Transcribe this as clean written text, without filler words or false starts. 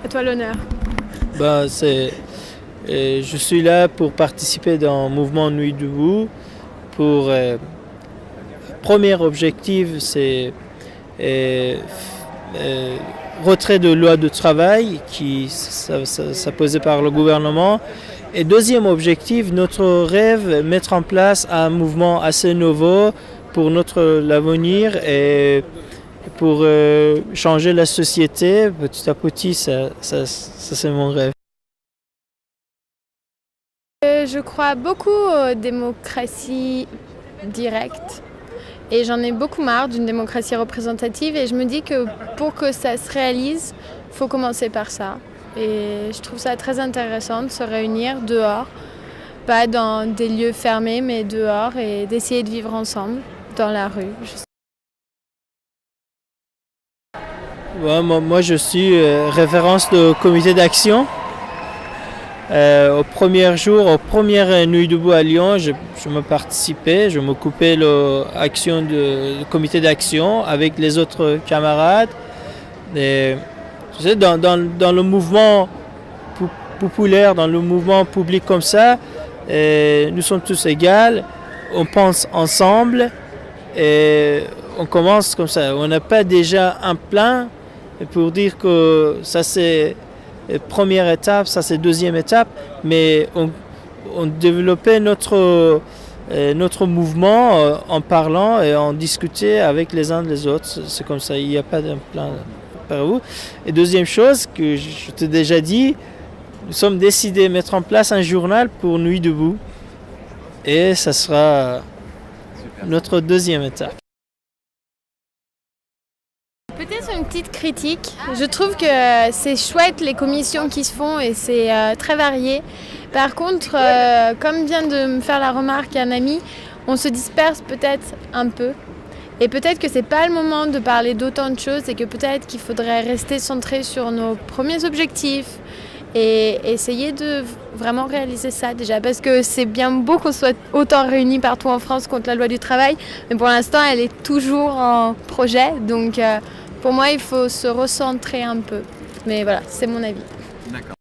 À toi l'honneur. Je suis là pour participer dans le mouvement Nuit debout. Premier objectif, c'est euh, euh, retrait de loi de travail ça posé par le gouvernement. Et deuxième objectif, notre rêve, mettre en place un mouvement assez nouveau pour l'avenir et pour changer la société. Petit à petit, ça c'est mon rêve. Je crois beaucoup aux démocraties directes et j'en ai beaucoup marre d'une démocratie représentative et je me dis que pour que ça se réalise, il faut commencer par ça. Et je trouve ça très intéressant de se réunir dehors, pas dans des lieux fermés mais dehors et d'essayer de vivre ensemble dans la rue. Ouais, moi, je suis référence de comité d'action. Au premier jour, aux premières Nuits debout à Lyon, je m'occupais de l'action du comité d'action avec les autres camarades. Et, tu sais, dans le mouvement populaire, dans le mouvement public comme ça, nous sommes tous égaux, on pense ensemble et on commence comme ça. On n'a pas déjà un plan pour dire que ça c'est première étape, ça c'est deuxième étape, mais on développait notre mouvement en parlant et en discutant avec les uns les autres. C'est comme ça, il n'y a pas d'un plan par où. Et deuxième chose que je t'ai déjà dit, nous sommes décidés de mettre en place un journal pour Nuit debout et ça sera notre deuxième étape. Peut-être une petite critique. Je trouve que c'est chouette les commissions qui se font et c'est très varié. Par contre, comme vient de me faire la remarque un ami, on se disperse peut-être un peu. Et peut-être que c'est pas le moment de parler d'autant de choses et que peut-être qu'il faudrait rester centré sur nos premiers objectifs et essayer de vraiment réaliser ça déjà. Parce que c'est bien beau qu'on soit autant réunis partout en France contre la loi du travail, mais pour l'instant elle est toujours en projet. Donc pour moi, il faut se recentrer un peu. Mais voilà, c'est mon avis. D'accord.